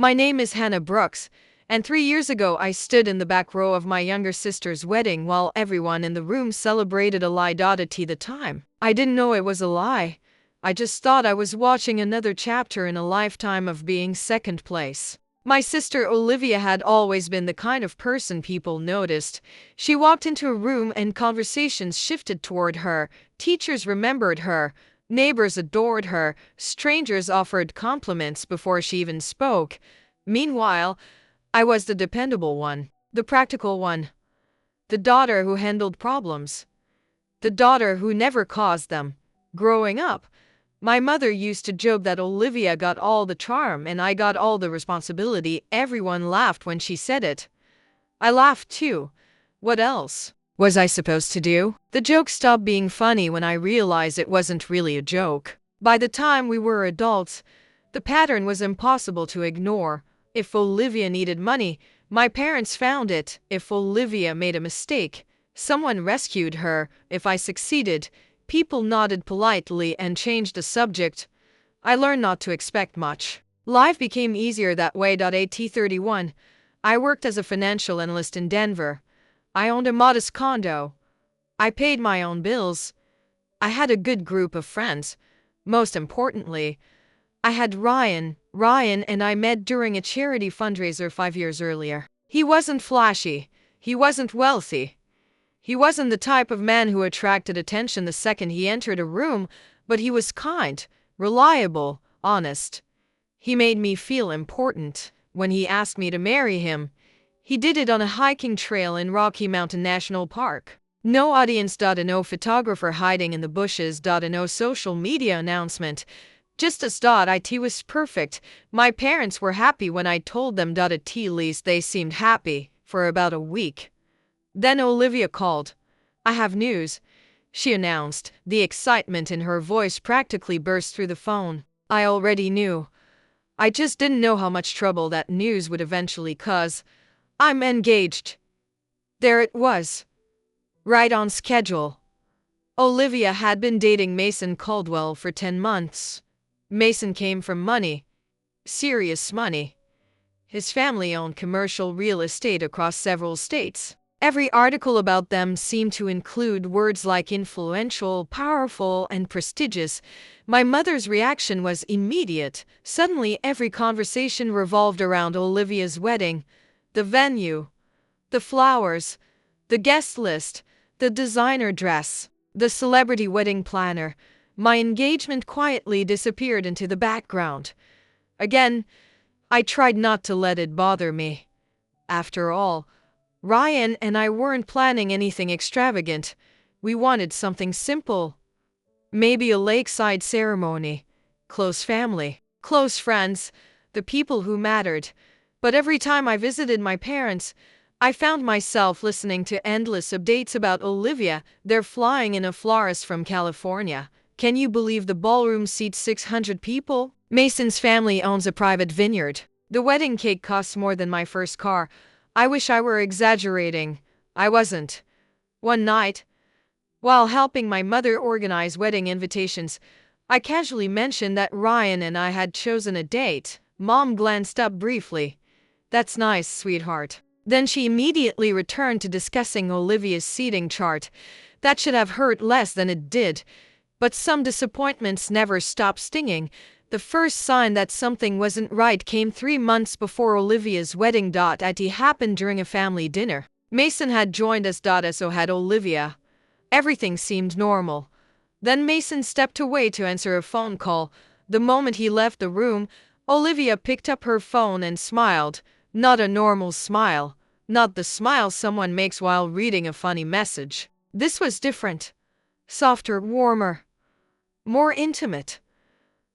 My name is Hannah Brooks, and 3 years ago I stood in the back row of my younger sister's wedding while everyone in the room celebrated a lie. At the time, I didn't know it was a lie. I just thought I was watching another chapter in a lifetime of being second place. My sister Olivia had always been the kind of person people noticed. She walked into a room and conversations shifted toward her. Teachers remembered her. Neighbors adored her. Strangers offered compliments before she even spoke. Meanwhile, I was the dependable one, the practical one, the daughter who handled problems, the daughter who never caused them. Growing up, my mother used to joke that Olivia got all the charm and I got all the responsibility. Everyone laughed when she said it. I laughed too. What else was I supposed to do? The joke stopped being funny when I realized it wasn't really a joke. By the time we were adults, the pattern was impossible to ignore. If Olivia needed money, my parents found it. If Olivia made a mistake, someone rescued her. If I succeeded, people nodded politely and changed the subject. I learned not to expect much. Life became easier that way. At 31, I worked as a financial analyst in Denver. I owned a modest condo. I paid my own bills. I had a good group of friends. Most importantly, I had Ryan. Ryan and I met during a charity fundraiser 5 years earlier. He wasn't flashy. He wasn't wealthy. He wasn't the type of man who attracted attention the second he entered a room, but he was kind, reliable, honest. He made me feel important. When he asked me to marry him, he did it on a hiking trail in Rocky Mountain National Park. No audience. No photographer hiding in the bushes. No social media announcement. Just as. It was perfect. My parents were happy when I told them. At least they seemed happy for about a week. Then Olivia called. "I have news," she announced. The excitement in her voice practically burst through the phone. I already knew. I just didn't know how much trouble that news would eventually cause. "I'm engaged." There it was. Right on schedule. Olivia had been dating Mason Caldwell for 10 months. Mason came from money. Serious money. His family owned commercial real estate across several states. Every article about them seemed to include words like influential, powerful, and prestigious. My mother's reaction was immediate. Suddenly, every conversation revolved around Olivia's wedding. The venue, the flowers, the guest list, the designer dress, the celebrity wedding planner. My engagement quietly disappeared into the background. Again, I tried not to let it bother me. After all, Ryan and I weren't planning anything extravagant. We wanted something simple. Maybe a lakeside ceremony. Close family. Close friends. The people who mattered. But every time I visited my parents, I found myself listening to endless updates about Olivia. They're flying in a florist from California. Can you believe the ballroom seats 600 people? Mason's family owns a private vineyard. The wedding cake costs more than my first car. I wish I were exaggerating. I wasn't. One night, while helping my mother organize wedding invitations, I casually mentioned that Ryan and I had chosen a date. Mom glanced up briefly. "That's nice, sweetheart." Then she immediately returned to discussing Olivia's seating chart. That should have hurt less than it did. But some disappointments never stop stinging. The first sign that something wasn't right came 3 months before Olivia's wedding. It happened during a family dinner. Mason had joined us. So had Olivia. Everything seemed normal. Then Mason stepped away to answer a phone call. The moment he left the room, Olivia picked up her phone and smiled. Not a normal smile. Not the smile someone makes while reading a funny message. This was different. Softer, warmer. More intimate.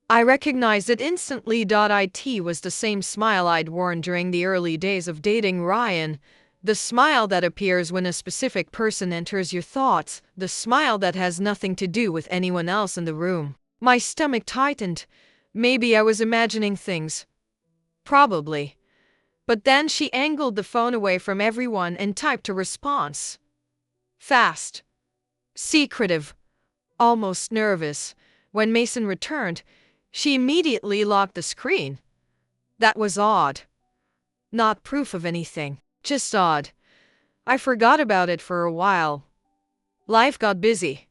I recognized it instantly. It was the same smile I'd worn during the early days of dating Ryan. The smile that appears when a specific person enters your thoughts. The smile that has nothing to do with anyone else in the room. My stomach tightened. Maybe I was imagining things. Probably. But then she angled the phone away from everyone and typed a response. Fast. Secretive. Almost nervous. When Mason returned, she immediately locked the screen. That was odd. Not proof of anything, just odd. I forgot about it for a while. Life got busy.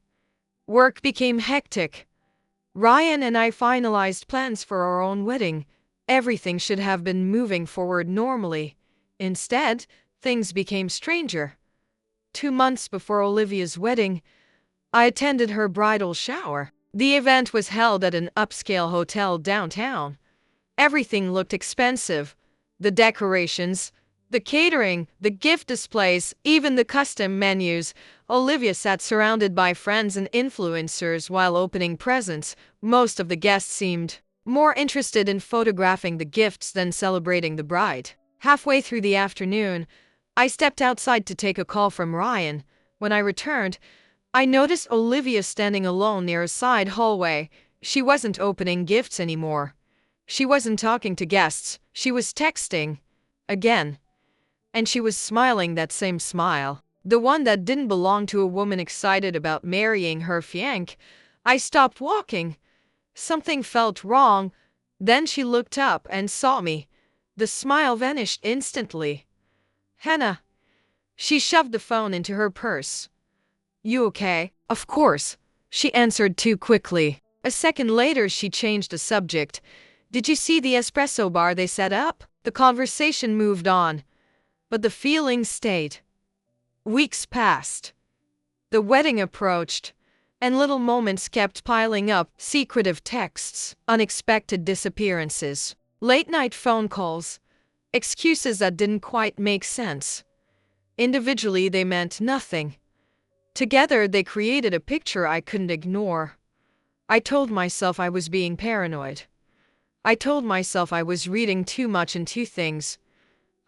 Work became hectic. Ryan and I finalized plans for our own wedding. Everything should have been moving forward normally. Instead, things became stranger. 2 months before Olivia's wedding, I attended her bridal shower. The event was held at an upscale hotel downtown. Everything looked expensive. The decorations, the catering, the gift displays, even the custom menus. Olivia sat surrounded by friends and influencers while opening presents. Most of the guests seemed more interested in photographing the gifts than celebrating the bride. Halfway through the afternoon, I stepped outside to take a call from Ryan. When I returned, I noticed Olivia standing alone near a side hallway. She wasn't opening gifts anymore. She wasn't talking to guests. She was texting. Again. And she was smiling that same smile. The one that didn't belong to a woman excited about marrying her fiancé. I stopped walking. Something felt wrong. Then she looked up and saw me. The smile vanished instantly. Hannah. She shoved the phone into her purse. You okay? Of course. She answered too quickly. A second later she changed the subject. Did you see the espresso bar they set up? The conversation moved on, but the feeling stayed. Weeks passed. The wedding approached, and little moments kept piling up. Secretive texts, unexpected disappearances, late-night phone calls, excuses that didn't quite make sense. Individually they meant nothing. Together they created a picture I couldn't ignore. I told myself I was being paranoid. I told myself I was reading too much into things.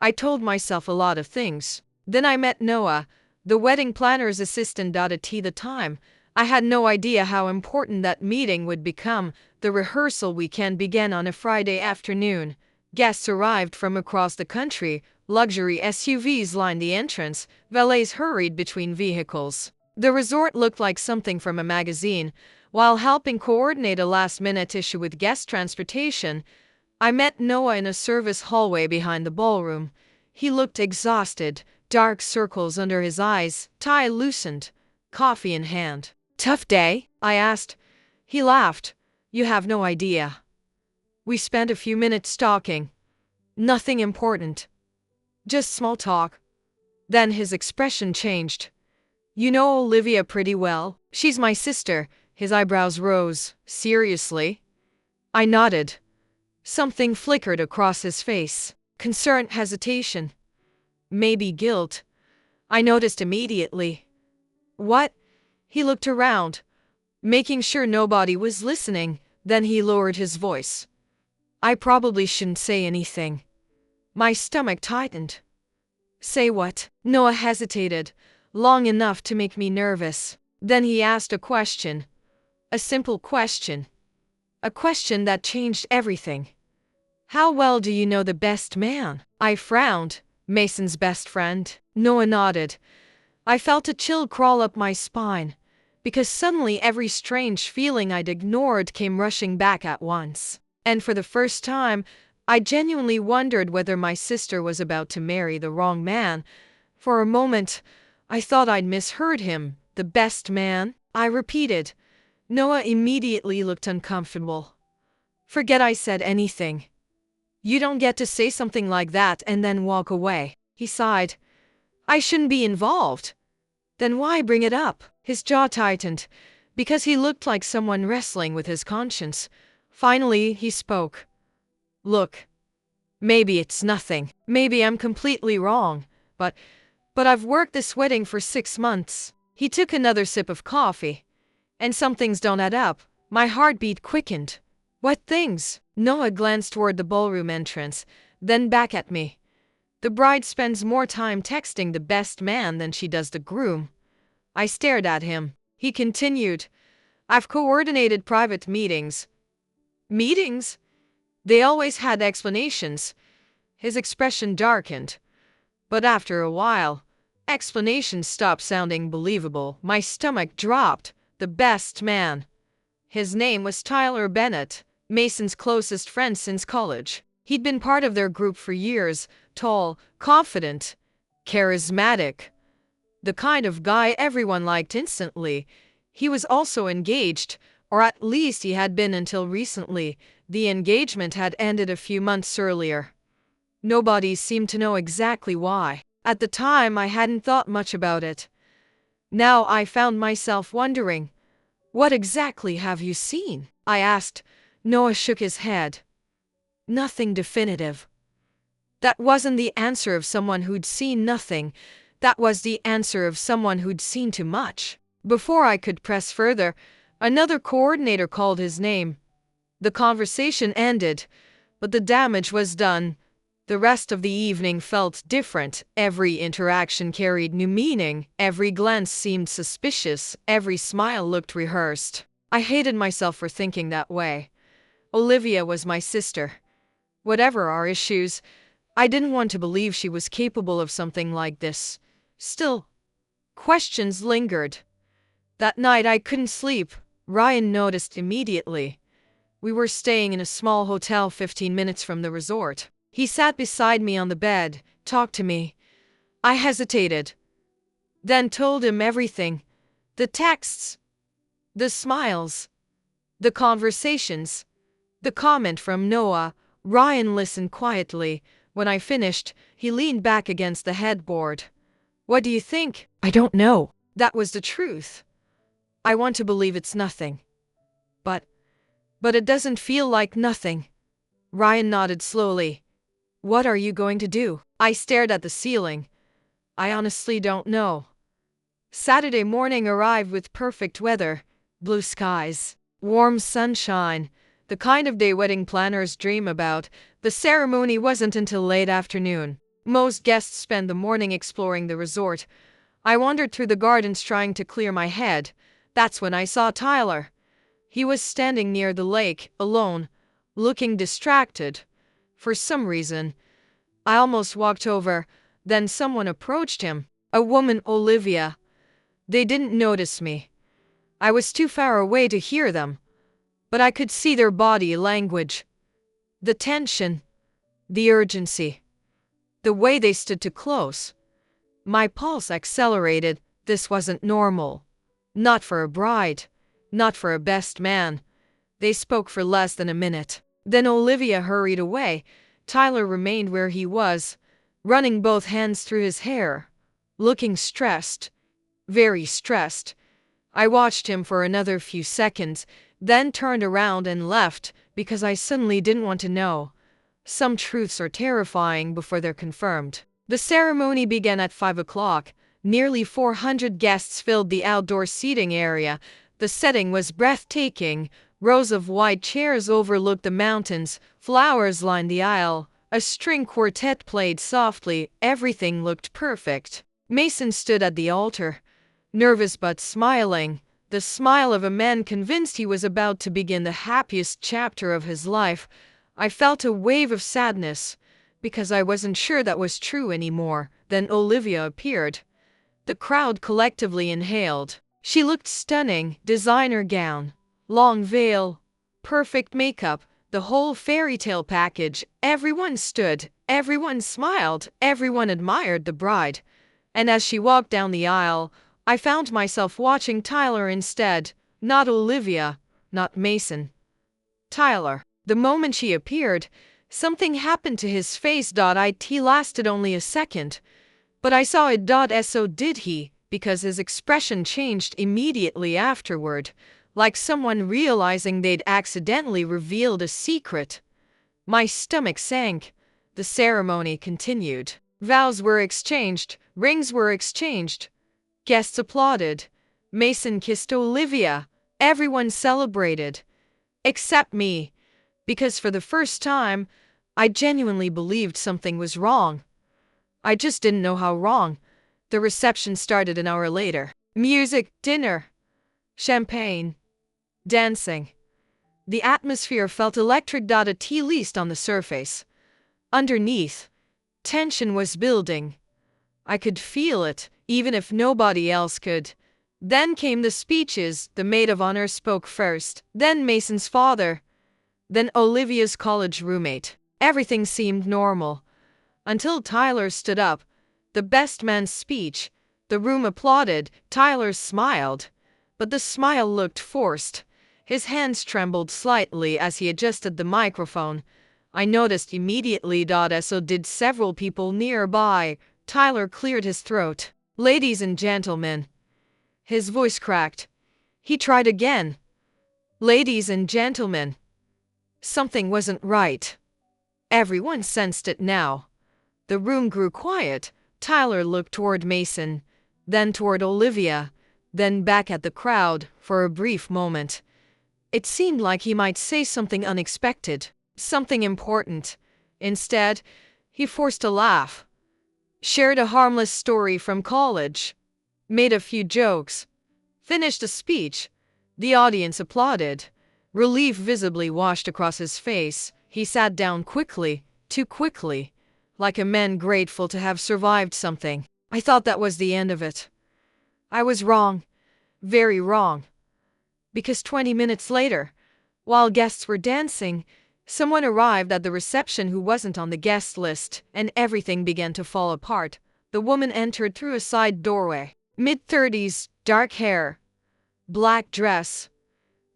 I told myself a lot of things. Then I met Noah, the wedding planner's assistant. At the time, I had no idea how important that meeting would become. The rehearsal weekend began on a Friday afternoon. Guests arrived from across the country. Luxury SUVs lined the entrance. Valets hurried between vehicles. The resort looked like something from a magazine. While helping coordinate a last-minute issue with guest transportation, I met Noah in a service hallway behind the ballroom. He looked exhausted, dark circles under his eyes, tie loosened, coffee in hand. Tough day? I asked. He laughed. You have no idea. We spent a few minutes talking. Nothing important. Just small talk. Then his expression changed. You know Olivia pretty well. She's my sister. His eyebrows rose. Seriously? I nodded. Something flickered across his face. Concern, hesitation. Maybe guilt. I noticed immediately. What? He looked around, making sure nobody was listening. Then he lowered his voice. I probably shouldn't say anything. My stomach tightened. Say what? Noah hesitated, long enough to make me nervous. Then he asked a question. A simple question. A question that changed everything. How well do you know the best man? I frowned. Mason's best friend? Noah nodded. I felt a chill crawl up my spine, because suddenly every strange feeling I'd ignored came rushing back at once. And for the first time, I genuinely wondered whether my sister was about to marry the wrong man. For a moment, I thought I'd misheard him. The best man? I repeated. Noah immediately looked uncomfortable. Forget I said anything. You don't get to say something like that and then walk away. He sighed. I shouldn't be involved. Then why bring it up? His jaw tightened, because he looked like someone wrestling with his conscience. Finally, he spoke. Look, maybe it's nothing. Maybe I'm completely wrong, but I've worked this wedding for 6 months. He took another sip of coffee. And some things don't add up. My heartbeat quickened. What things? Noah glanced toward the ballroom entrance, then back at me. The bride spends more time texting the best man than she does the groom. I stared at him. He continued. I've coordinated private meetings. Meetings? They always had explanations. His expression darkened. But after a while, explanations stopped sounding believable. My stomach dropped. The best man. His name was Tyler Bennett, Mason's closest friend since college. He'd been part of their group for years, tall, confident, charismatic, the kind of guy everyone liked instantly. He was also engaged, or at least he had been until recently. The engagement had ended a few months earlier. Nobody seemed to know exactly why. At the time, I hadn't thought much about it. Now I found myself wondering, "What exactly have you seen?" I asked. Noah shook his head. "Nothing definitive." That wasn't the answer of someone who'd seen nothing. That was the answer of someone who'd seen too much. Before I could press further, another coordinator called his name. The conversation ended, but the damage was done. The rest of the evening felt different. Every interaction carried new meaning. Every glance seemed suspicious. Every smile looked rehearsed. I hated myself for thinking that way. Olivia was my sister. Whatever our issues, I didn't want to believe she was capable of something like this. Still, questions lingered. That night I couldn't sleep. Ryan noticed immediately. We were staying in a small hotel 15 minutes from the resort. He sat beside me on the bed, talked to me. I hesitated, then told him everything. The texts, the smiles, the conversations, the comment from Noah. Ryan listened quietly. When I finished, he leaned back against the headboard. "What do you think?" "I don't know." That was the truth. I want to believe it's nothing. But it doesn't feel like nothing. Ryan nodded slowly. "What are you going to do?" I stared at the ceiling. "I honestly don't know." Saturday morning arrived with perfect weather, blue skies, warm sunshine, the kind of day wedding planners dream about. The ceremony wasn't until late afternoon. Most guests spent the morning exploring the resort. I wandered through the gardens trying to clear my head. That's when I saw Tyler. He was standing near the lake, alone, looking distracted. For some reason, I almost walked over, then someone approached him. A woman, Olivia. They didn't notice me. I was too far away to hear them, but I could see their body language. The tension, the urgency, the way they stood too close. My pulse accelerated. This wasn't normal. Not for a bride, not for a best man. They spoke for less than a minute. Then Olivia hurried away. Tyler remained where he was, running both hands through his hair, looking stressed, very stressed. I watched him for another few seconds, then turned around and left because I suddenly didn't want to know. Some truths are terrifying before they're confirmed. The ceremony began at 5 o'clock. Nearly 400 guests filled the outdoor seating area. The setting was breathtaking. Rows of white chairs overlooked the mountains. Flowers lined the aisle. A string quartet played softly. Everything looked perfect. Mason stood at the altar, nervous but smiling. The smile of a man convinced he was about to begin the happiest chapter of his life. I felt a wave of sadness, because I wasn't sure that was true anymore. Then Olivia appeared. The crowd collectively inhaled. She looked stunning. Designer gown, long veil, perfect makeup, the whole fairy tale package. Everyone stood, everyone smiled, everyone admired the bride. And as she walked down the aisle, I found myself watching Tyler instead. Not Olivia, not Mason. Tyler. The moment she appeared, something happened to his face. It lasted only a second, but I saw it. So did he, because his expression changed immediately afterward, like someone realizing they'd accidentally revealed a secret. My stomach sank. The ceremony continued. Vows were exchanged, rings were exchanged. Guests applauded. Mason kissed Olivia. Everyone celebrated. Except me. Because for the first time, I genuinely believed something was wrong. I just didn't know how wrong. The reception started an hour later. Music, dinner, champagne, dancing. The atmosphere felt electric. At least on the surface. Underneath, tension was building. I could feel it, even if nobody else could. Then came the speeches. The maid of honor spoke first, then Mason's father, then Olivia's college roommate. Everything seemed normal. Until Tyler stood up. The best man's speech. The room applauded. Tyler smiled. But the smile looked forced. His hands trembled slightly as he adjusted the microphone. I noticed immediately. So did several people nearby. Tyler cleared his throat. Ladies and gentlemen. His voice cracked. He tried again. Ladies and gentlemen. Something wasn't right. Everyone sensed it now. The room grew quiet. Tyler looked toward Mason, then toward Olivia, then back at the crowd for a brief moment. It seemed like he might say something unexpected, something important. Instead, he forced a laugh, shared a harmless story from college, made a few jokes, finished a speech. The audience applauded. Relief visibly washed across his face. He sat down quickly, too quickly, like a man grateful to have survived something. I thought that was the end of it. I was wrong, very wrong. Because 20 minutes later, while guests were dancing, someone arrived at the reception who wasn't on the guest list, and everything began to fall apart. The woman entered through a side doorway. Mid-30s, dark hair, black dress,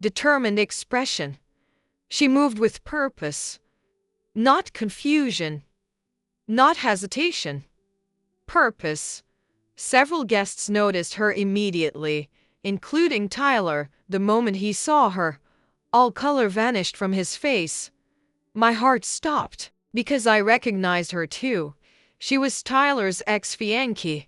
determined expression. She moved with purpose, not confusion, not hesitation. Purpose. Several guests noticed her immediately, including Tyler. The moment he saw her, all color vanished from his face. My heart stopped, because I recognized her too. She was Tyler's ex-fiancée,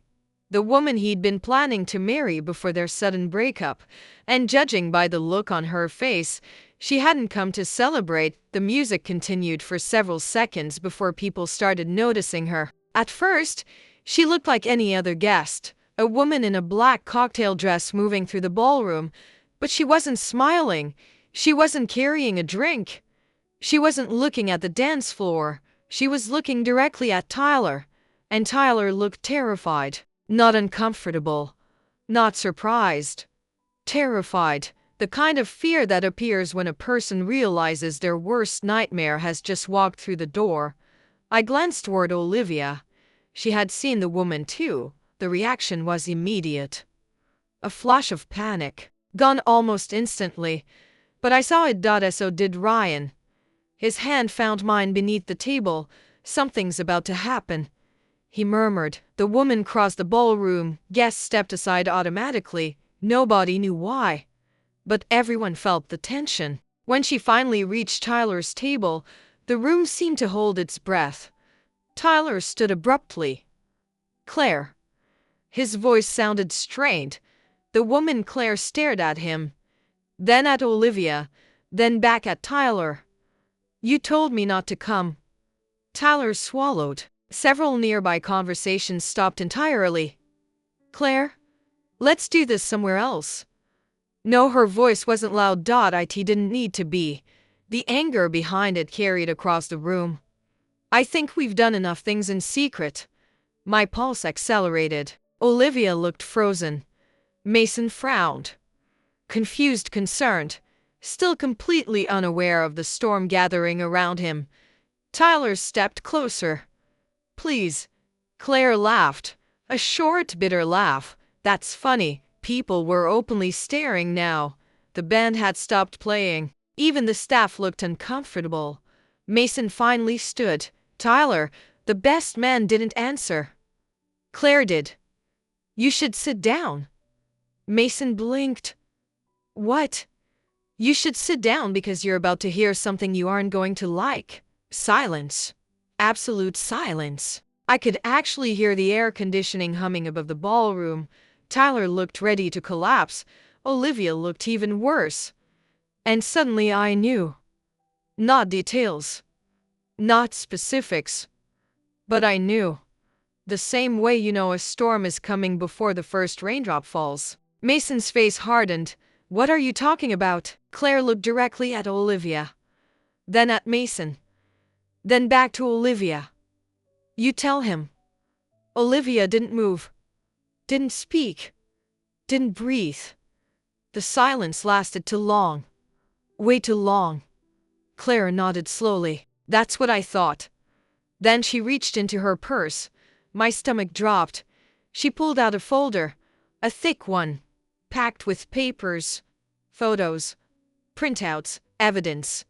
the woman he'd been planning to marry before their sudden breakup, and judging by the look on her face, she hadn't come to celebrate. The music continued for several seconds before people started noticing her. At first, she looked like any other guest, a woman in a black cocktail dress moving through the ballroom, but she wasn't smiling. She wasn't carrying a drink. She wasn't looking at the dance floor. She was looking directly at Tyler, and Tyler looked terrified. Not uncomfortable, not surprised, terrified, the kind of fear that appears when a person realizes their worst nightmare has just walked through the door. I glanced toward Olivia. She had seen the woman too. The reaction was immediate. A flash of panic, gone almost instantly, but I saw it. So did Ryan. His hand found mine beneath the table. Something's about to happen, he murmured. The woman crossed the ballroom. Guests stepped aside automatically. Nobody knew why, but everyone felt the tension. When she finally reached Tyler's table, the room seemed to hold its breath. Tyler stood abruptly. Claire. His voice sounded strained. The woman Claire stared at him, then at Olivia, then back at Tyler. You told me not to come. Tyler swallowed. Several nearby conversations stopped entirely. Claire, let's do this somewhere else. No, her voice wasn't loud. It didn't need to be. The anger behind it carried across the room. I think we've done enough things in secret. My pulse accelerated. Olivia looked frozen. Mason frowned. Confused, concerned, still completely unaware of the storm gathering around him. Tyler stepped closer. Please. Claire laughed. A short, bitter laugh. That's funny. People were openly staring now. The band had stopped playing. Even the staff looked uncomfortable. Mason finally stood. Tyler, the best man, didn't answer. Claire did. You should sit down. Mason blinked. What? You should sit down because you're about to hear something you aren't going to like. Silence. Absolute silence. I could actually hear the air conditioning humming above the ballroom. Tyler looked ready to collapse. Olivia looked even worse. And suddenly I knew. Not details. Not specifics. But I knew. The same way you know a storm is coming before the first raindrop falls. Mason's face hardened. What are you talking about? Claire looked directly at Olivia, then at Mason, then back to Olivia. You tell him. Olivia didn't move, didn't speak, didn't breathe. The silence lasted too long. Way too long. Claire nodded slowly. That's what I thought. Then she reached into her purse. My stomach dropped. She pulled out a folder, a thick one, packed with papers, photos, printouts, evidence.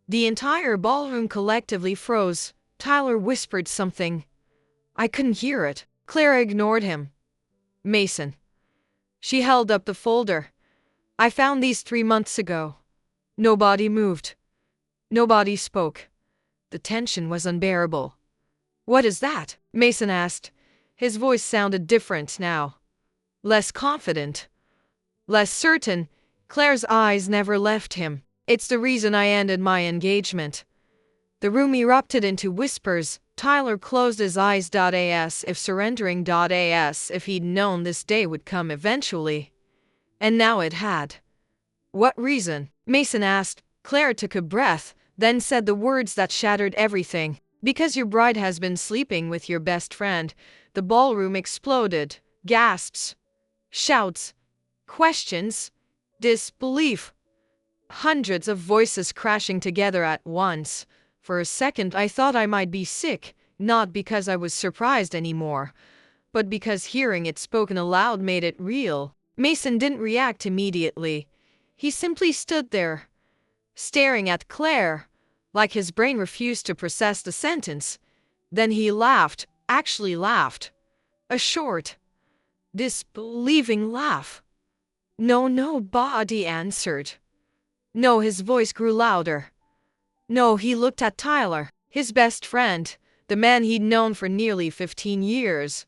The entire ballroom collectively froze. Tyler whispered something. I couldn't hear it. Clara ignored him. Mason. She held up the folder. I found these 3 months ago. Nobody moved. Nobody spoke. The tension was unbearable. What is that? Mason asked. His voice sounded different now. Less confident. Less certain. Claire's eyes never left him. It's the reason I ended my engagement. The room erupted into whispers. Tyler closed his eyes. As if surrendering. As if he'd known this day would come eventually. And now it had. What reason? Mason asked. Claire took a breath, then said the words that shattered everything. Because your bride has been sleeping with your best friend. The ballroom exploded. Gasps. Shouts. Questions. Disbelief. Hundreds of voices crashing together at once. For a second I thought I might be sick, not because I was surprised anymore, but because hearing it spoken aloud made it real. Mason didn't react immediately. He simply stood there, staring at Claire, like his brain refused to process the sentence. Then he laughed, actually laughed. A short, disbelieving laugh. No, nobody answered. No, his voice grew louder. No, he looked at Tyler, his best friend, the man he'd known for nearly 15 years.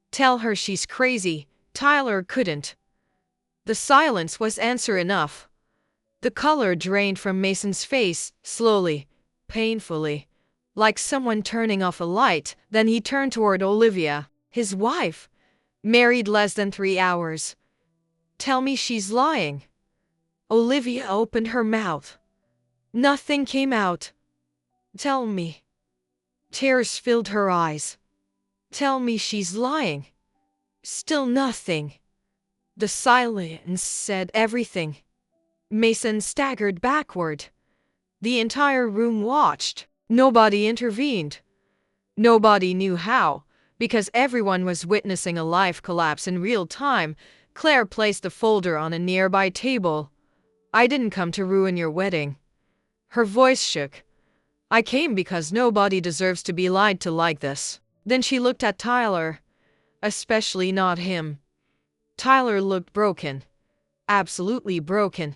Tell her she's crazy. Tyler couldn't. The silence was answer enough. The color drained from Mason's face, slowly, painfully, like someone turning off a light. Then he turned toward Olivia, his wife, married less than 3 hours. Tell me she's lying. Olivia opened her mouth. Nothing came out. Tell me. Tears filled her eyes. Tell me she's lying. Still nothing. The silence said everything. Mason staggered backward. The entire room watched. Nobody intervened. Nobody knew how, because everyone was witnessing a life collapse in real time. Claire placed the folder on a nearby table. I didn't come to ruin your wedding. Her voice shook. I came because nobody deserves to be lied to like this. Then she looked at Tyler. Especially not him. Tyler looked broken. Absolutely broken.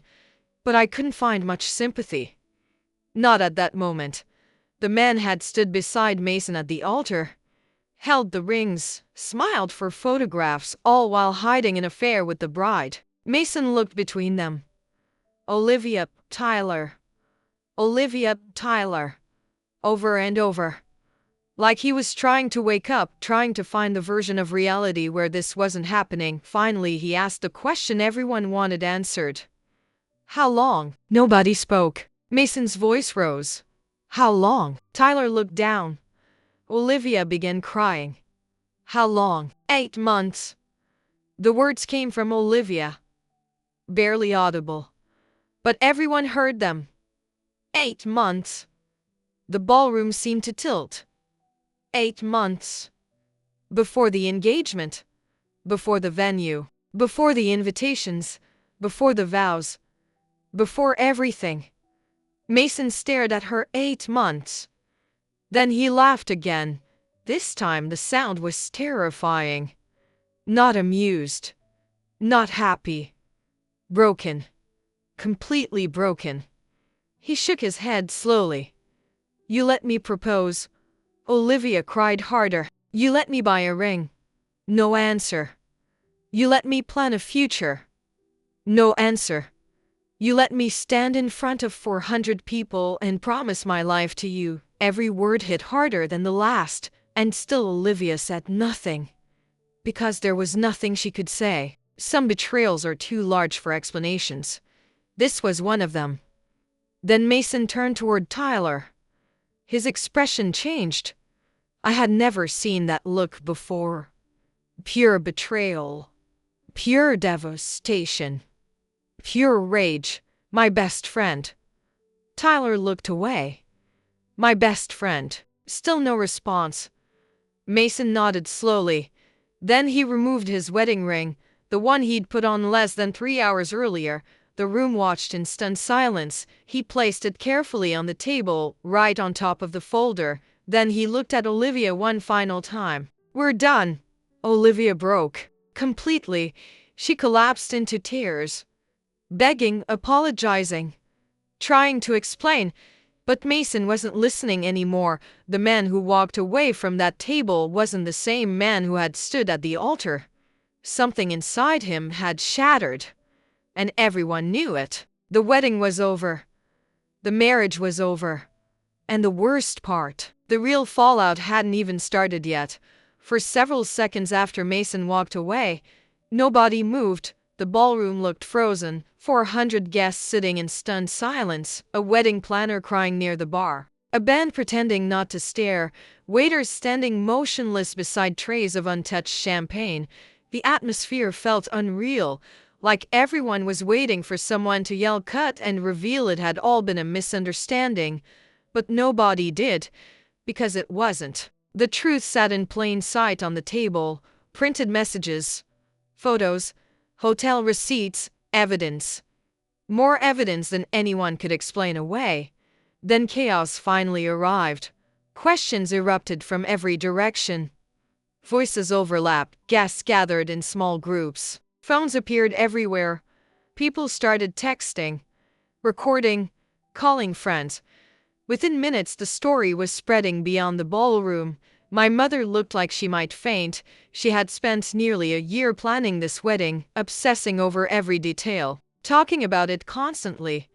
But I couldn't find much sympathy. Not at that moment. The man had stood beside Mason at the altar, held the rings, smiled for photographs, all while hiding an affair with the bride. Mason looked between them. Olivia, Tyler. Olivia, Tyler. Over and over. Like he was trying to wake up, trying to find the version of reality where this wasn't happening. Finally, he asked the question everyone wanted answered. How long? Nobody spoke. Mason's voice rose. How long? Tyler looked down. Olivia began crying. How long? 8 months. The words came from Olivia. Barely audible. But everyone heard them. 8 months. The ballroom seemed to tilt. 8 months. Before the engagement. Before the venue. Before the invitations. Before the vows. Before everything. Mason stared at her. 8 months. Then he laughed again. This time the sound was terrifying. Not amused. Not happy. Broken. Completely broken. He shook his head slowly. You let me propose. Olivia cried harder. You let me buy a ring. No answer. You let me plan a future. No answer. You let me stand in front of 400 people and promise my life to you. Every word hit harder than the last, and still Olivia said nothing. Because there was nothing she could say. Some betrayals are too large for explanations. This was one of them. Then Mason turned toward Tyler. His expression changed. I had never seen that look before. Pure betrayal. Pure devastation. Pure rage. My best friend. Tyler looked away. My best friend. Still no response. Mason nodded slowly. Then he removed his wedding ring, the one he'd put on less than 3 hours earlier. The room watched in stunned silence. He placed it carefully on the table, right on top of the folder. Then he looked at Olivia one final time. "We're done." Olivia broke. Completely. She collapsed into tears. Begging, apologizing, trying to explain. But Mason wasn't listening anymore. The man who walked away from that table wasn't the same man who had stood at the altar. Something inside him had shattered. And everyone knew it. The wedding was over. The marriage was over. And the worst part, the real fallout hadn't even started yet. For several seconds after Mason walked away, nobody moved. The ballroom looked frozen, 400 guests sitting in stunned silence, a wedding planner crying near the bar, a band pretending not to stare, waiters standing motionless beside trays of untouched champagne. The atmosphere felt unreal, like everyone was waiting for someone to yell cut and reveal it had all been a misunderstanding. But nobody did, because it wasn't. The truth sat in plain sight on the table: printed messages, photos, hotel receipts, evidence. More evidence than anyone could explain away. Then chaos finally arrived. Questions erupted from every direction. Voices overlapped, guests gathered in small groups. Phones appeared everywhere. People started texting, recording, calling friends. Within minutes, the story was spreading beyond the ballroom. My mother looked like she might faint. She had spent nearly a year planning this wedding, obsessing over every detail, talking about it constantly.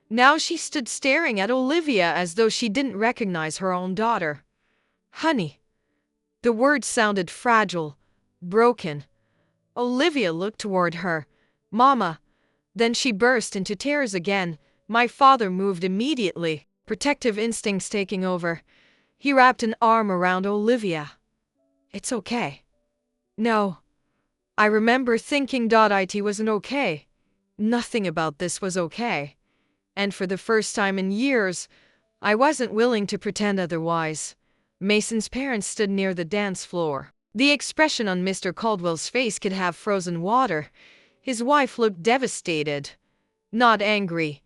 Now she stood staring at Olivia as though she didn't recognize her own daughter. "Honey." The words sounded fragile, broken. Olivia looked toward her. "Mama." Then she burst into tears again. My father moved immediately, protective instincts taking over. He wrapped an arm around Olivia. "It's okay." "No." I remember thinking it wasn't okay. Nothing about this was okay. And for the first time in years, I wasn't willing to pretend otherwise. Mason's parents stood near the dance floor. The expression on Mr. Caldwell's face could have frozen water. His wife looked devastated. Not angry.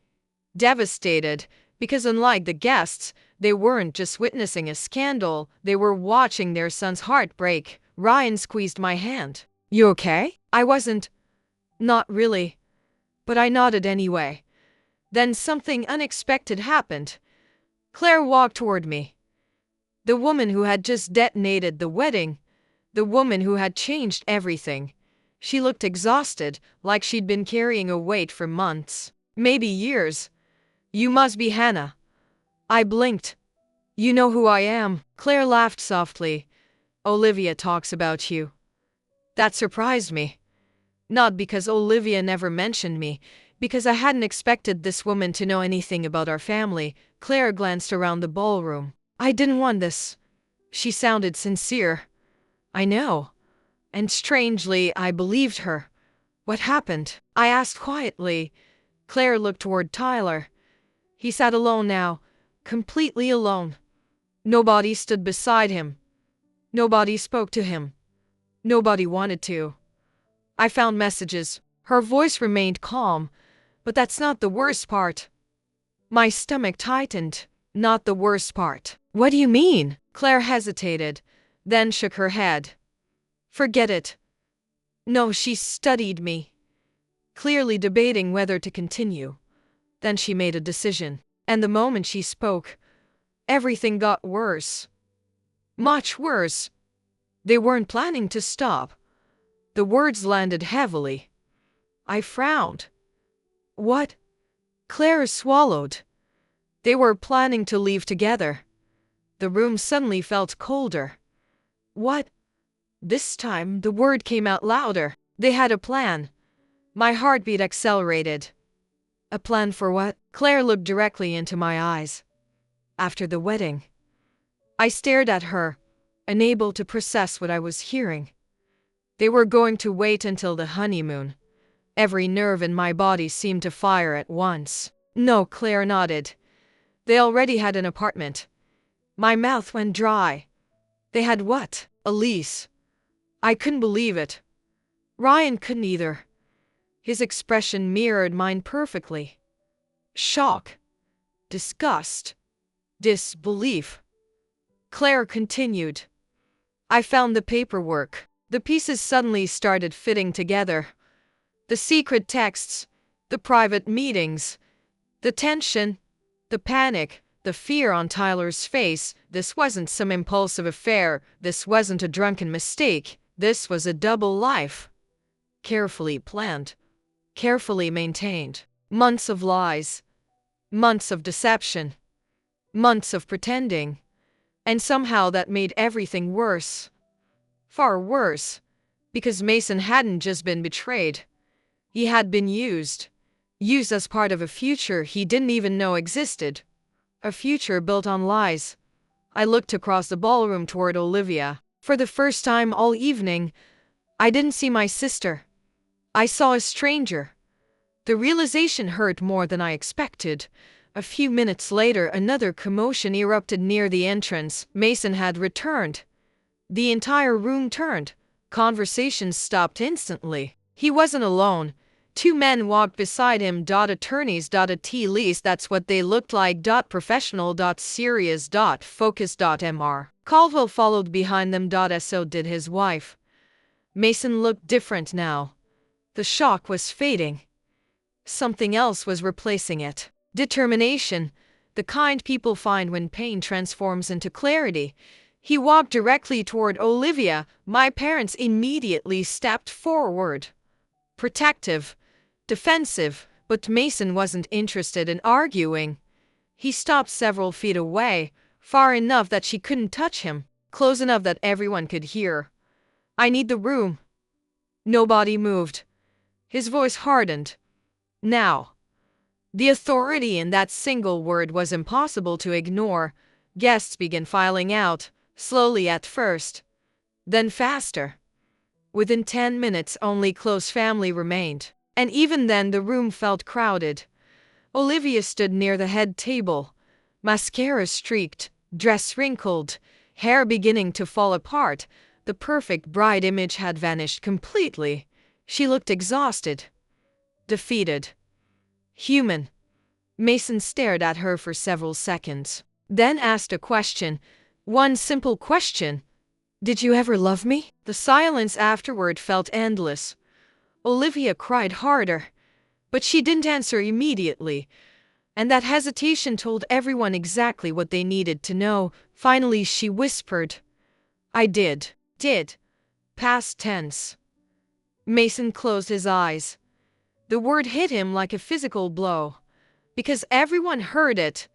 Devastated, because unlike the guests, they weren't just witnessing a scandal, they were watching their son's heart break. Ryan squeezed my hand. "You okay?" I wasn't. Not really. But I nodded anyway. Then something unexpected happened. Claire walked toward me. The woman who had just detonated the wedding. The woman who had changed everything. She looked exhausted, like she'd been carrying a weight for months, maybe years. "You must be Hannah." I blinked. "You know who I am." Claire laughed softly. "Olivia talks about you." That surprised me. Not because Olivia never mentioned me, because I hadn't expected this woman to know anything about our family. Claire glanced around the ballroom. "I didn't want this." She sounded sincere. "I know." And strangely, I believed her. "What happened?" I asked quietly. Claire looked toward Tyler. He sat alone now, completely alone. Nobody stood beside him. Nobody spoke to him. Nobody wanted to. "I found messages." Her voice remained calm. "But that's not the worst part." My stomach tightened. "Not the worst part." "What do you mean?" Claire hesitated, then shook her head. "Forget it." No, she studied me, clearly debating whether to continue. Then she made a decision. And the moment she spoke, everything got worse. Much worse. They weren't planning to stop. The words landed heavily. I frowned. "What?" Claire swallowed. "They were planning to leave together." The room suddenly felt colder. "What?" This time, the word came out louder. "They had a plan." My heartbeat accelerated. "A plan for what?" Claire looked directly into my eyes. "After the wedding." I stared at her, unable to process what I was hearing. They were going to wait until the honeymoon. Every nerve in my body seemed to fire at once. "No," Claire nodded. "They already had an apartment. My mouth went dry. They had what? A lease. I couldn't believe it. Ryan couldn't either. His expression mirrored mine perfectly. Shock. Disgust. Disbelief. Claire continued. I found the paperwork. The pieces suddenly started fitting together. The secret texts, the private meetings, the tension, the panic, the fear on Tyler's face. This wasn't some impulsive affair. This wasn't a drunken mistake. This was a double life. Carefully planned. Carefully maintained. Months of lies. Months of deception. Months of pretending. And somehow that made everything worse. Far worse. Because Mason hadn't just been betrayed. He had been used. Used as part of a future he didn't even know existed. A future built on lies. I looked across the ballroom toward Olivia. For the first time all evening, I didn't see my sister. I saw a stranger. The realization hurt more than I expected. A few minutes later, another commotion erupted near the entrance. Mason had returned. The entire room turned. Conversations stopped instantly. He wasn't alone. Two men walked beside him. Attorneys. At least that's what they looked like. Professional. Serious. Focus. Mr. Caldwell followed behind them. So did his wife. Mason looked different now. The shock was fading. Something else was replacing it. Determination, the kind people find when pain transforms into clarity. He walked directly toward Olivia. My parents immediately stepped forward. Protective, defensive, but Mason wasn't interested in arguing. He stopped several feet away, far enough that she couldn't touch him, close enough that everyone could hear. I need the room. Nobody moved. His voice hardened. Now. The authority in that single word was impossible to ignore. Guests began filing out, slowly at first, then faster. Within 10 minutes only close family remained, and even then the room felt crowded. Olivia stood near the head table, mascara streaked, dress wrinkled, hair beginning to fall apart. The perfect bride image had vanished completely. She looked exhausted, defeated, human. Mason stared at her for several seconds, then asked a question. One simple question. Did you ever love me? The silence afterward felt endless. Olivia cried harder, but she didn't answer immediately. And that hesitation told everyone exactly what they needed to know. Finally she whispered, I did. Did. Past tense. Mason closed his eyes. The word hit him like a physical blow. Because everyone heard it.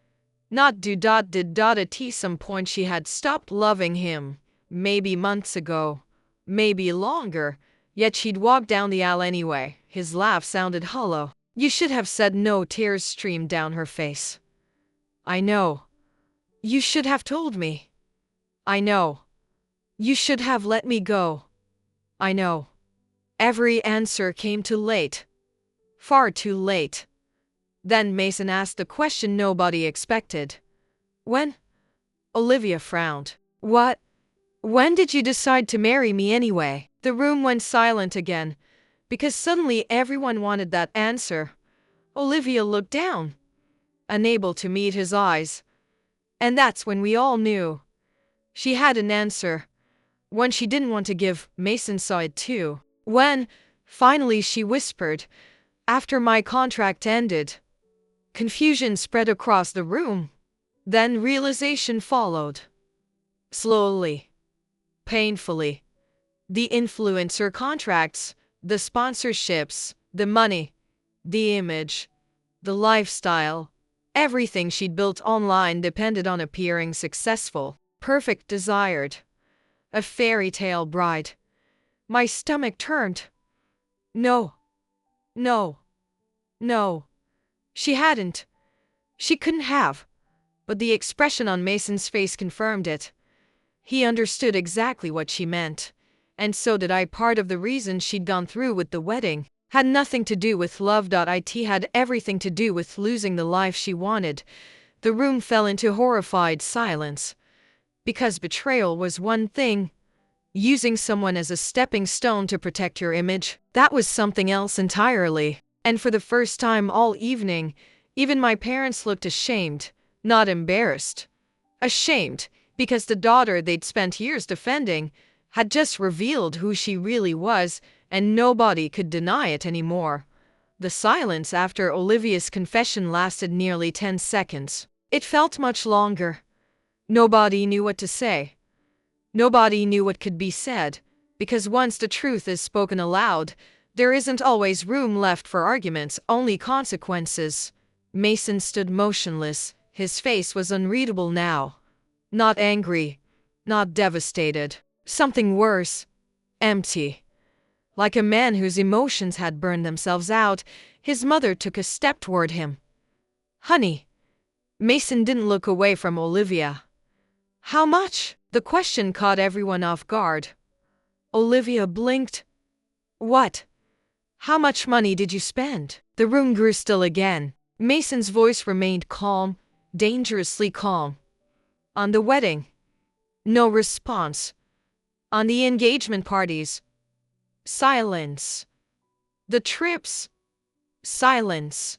Not did. At some point she had stopped loving him. Maybe months ago. Maybe longer. Yet she'd walk down the aisle anyway. His laugh sounded hollow. You should have said no. Tears streamed down her face. I know. You should have told me. I know. You should have let me go. I know. Every answer came too late. Far too late. Then Mason asked the question nobody expected. When? Olivia frowned. What? When did you decide to marry me anyway? The room went silent again, because suddenly everyone wanted that answer. Olivia looked down, unable to meet his eyes. And that's when we all knew. She had an answer. One she didn't want to give. Mason saw it too. When, finally she whispered, after my contract ended. Confusion spread across the room. Then realization followed. Slowly. Painfully. The influencer contracts, the sponsorships, the money, the image, the lifestyle. Everything she'd built online depended on appearing successful, perfect, desired. A fairy tale bride. My stomach turned. No. No. No. She hadn't. She couldn't have. But the expression on Mason's face confirmed it. He understood exactly what she meant. And so did I. Part of the reason she'd gone through with the wedding had nothing to do with love. It had everything to do with losing the life she wanted. The room fell into horrified silence. Because betrayal was one thing. Using someone as a stepping stone to protect your image, that was something else entirely. And for the first time all evening, even my parents looked ashamed, not embarrassed. Ashamed, because the daughter they'd spent years defending had just revealed who she really was, and nobody could deny it anymore. The silence after Olivia's confession lasted nearly 10 seconds. It felt much longer. Nobody knew what to say. Nobody knew what could be said, because once the truth is spoken aloud, there isn't always room left for arguments, only consequences. Mason stood motionless. His face was unreadable now. Not angry, not devastated. Something worse. Empty. Like a man whose emotions had burned themselves out, his mother took a step toward him. "Honey." Mason didn't look away from Olivia. "How much?" The question caught everyone off guard. Olivia blinked. "What? How much money did you spend?" The room grew still again. Mason's voice remained calm, dangerously calm. "On the wedding?" No response. "On the engagement parties?" Silence. "The trips?" Silence.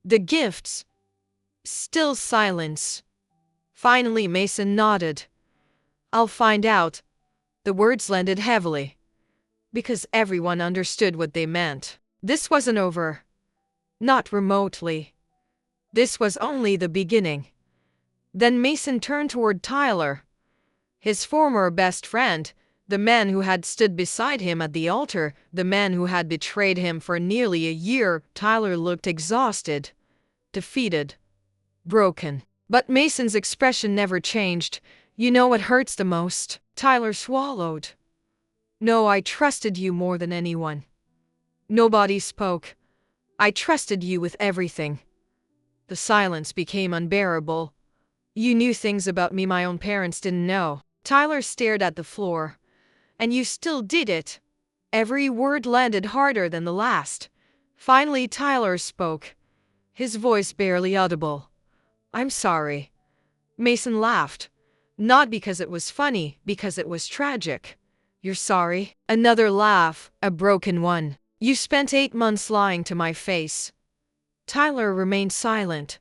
"The gifts?" Still silence. Finally Mason nodded. "I'll find out." The words landed heavily, because everyone understood what they meant. This wasn't over. Not remotely. This was only the beginning. Then Mason turned toward Tyler. His former best friend, the man who had stood beside him at the altar, the man who had betrayed him for nearly a year. Tyler looked exhausted, defeated, broken. But Mason's expression never changed. "You know what hurts the most?" Tyler swallowed. "No, I trusted you more than anyone." Nobody spoke. "I trusted you with everything." The silence became unbearable. "You knew things about me my own parents didn't know." Tyler stared at the floor. "And you still did it." Every word landed harder than the last. Finally Tyler spoke, his voice barely audible. "I'm sorry." Mason laughed. Not because it was funny, because it was tragic. "You're sorry?" Another laugh, a broken one. "You spent 8 months lying to my face." Tyler remained silent.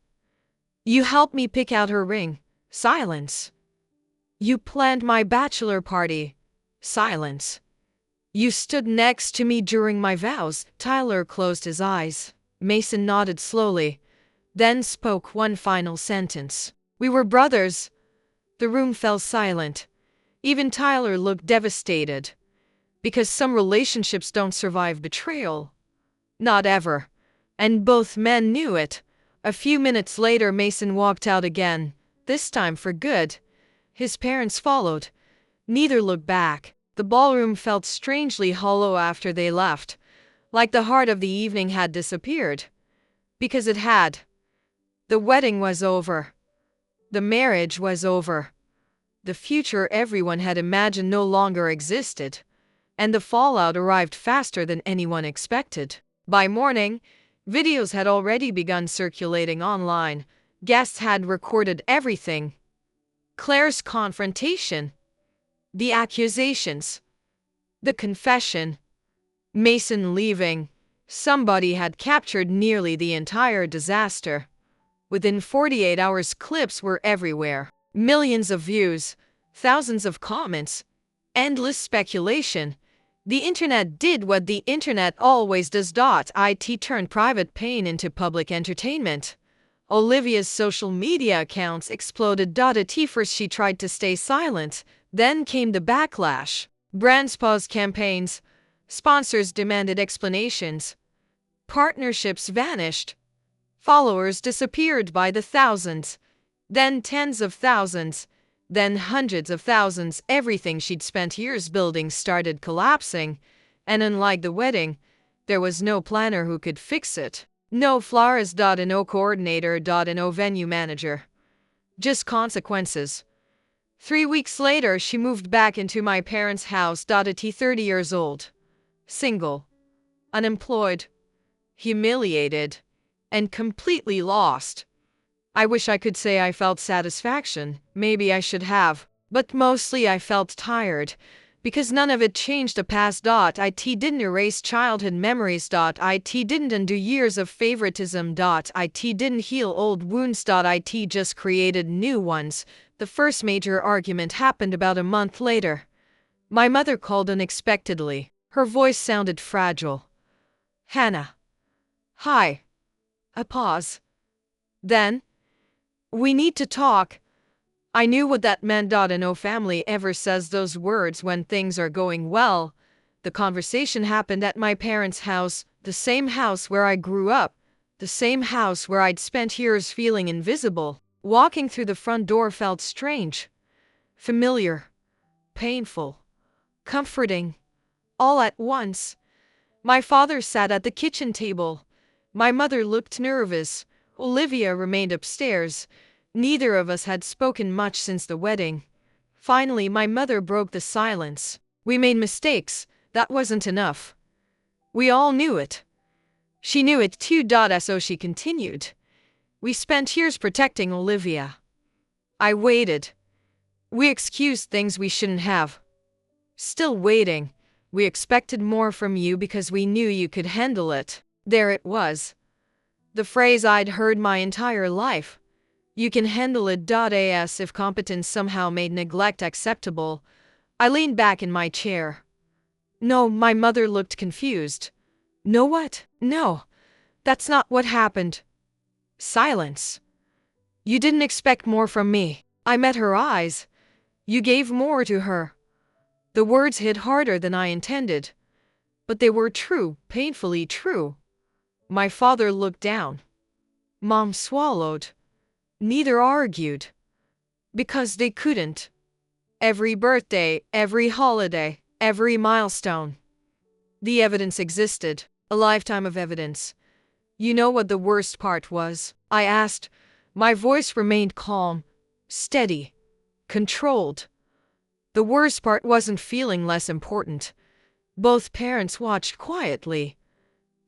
"You helped me pick out her ring." Silence. "You planned my bachelor party." Silence. "You stood next to me during my vows." Tyler closed his eyes. Mason nodded slowly, then spoke one final sentence. "We were brothers." The room fell silent. Even Tyler looked devastated. Because some relationships don't survive betrayal. Not ever. And both men knew it. A few minutes later Mason walked out again, this time for good. His parents followed. Neither looked back. The ballroom felt strangely hollow after they left, like the heart of the evening had disappeared. Because it had. The wedding was over. The marriage was over. The future everyone had imagined no longer existed. And the fallout arrived faster than anyone expected. By morning, videos had already begun circulating online. Guests had recorded everything. Claire's confrontation. The accusations. The confession. Mason leaving. Somebody had captured nearly the entire disaster. Within 48 hours, clips were everywhere. Millions of views, thousands of comments, endless speculation. The internet did what the internet always does. It turned private pain into public entertainment. Olivia's social media accounts exploded. At first she tried to stay silent, then came the backlash. Brands paused campaigns, sponsors demanded explanations, partnerships vanished. Followers disappeared by the thousands, then tens of thousands, then hundreds of thousands. Everything she'd spent years building started collapsing, and unlike the wedding, there was no planner who could fix it. No florist, no coordinator, no venue manager. Just consequences. 3 weeks later, she moved back into my parents' house. 30 years old, single, unemployed, humiliated, and completely lost. I wish I could say I felt satisfaction. Maybe I should have. But mostly I felt tired, because none of it changed the past. It didn't erase childhood memories. It didn't undo years of favoritism. It didn't heal old wounds. It just created new ones. The first major argument happened about a month later. My mother called unexpectedly. Her voice sounded fragile. Hannah. Hi. A pause. Then, we need to talk. I knew what that meant. No family ever says those words when things are going well. The conversation happened at my parents' house, the same house where I grew up, the same house where I'd spent years feeling invisible. Walking through the front door felt strange, familiar, painful, comforting, all at once. My father sat at the kitchen table. My mother looked nervous. Olivia remained upstairs. Neither of us had spoken much since the wedding. Finally, my mother broke the silence. We made mistakes. That wasn't enough. We all knew it. She knew it too. So she continued. We spent years protecting Olivia. I waited. We excused things we shouldn't have. Still waiting. We expected more from you because we knew you could handle it. There it was. The phrase I'd heard my entire life. You can handle it. As if competence somehow made neglect acceptable. I leaned back in my chair. No, my mother looked confused. No what? No. That's not what happened. Silence. You didn't expect more from me. I met her eyes. You gave more to her. The words hit harder than I intended. But they were true, painfully true. My father looked down. Mom swallowed. Neither argued. Because they couldn't. Every birthday, every holiday, every milestone. The evidence existed. A lifetime of evidence. You know what the worst part was? I asked. My voice remained calm, steady, controlled. The worst part wasn't feeling less important. Both parents watched quietly.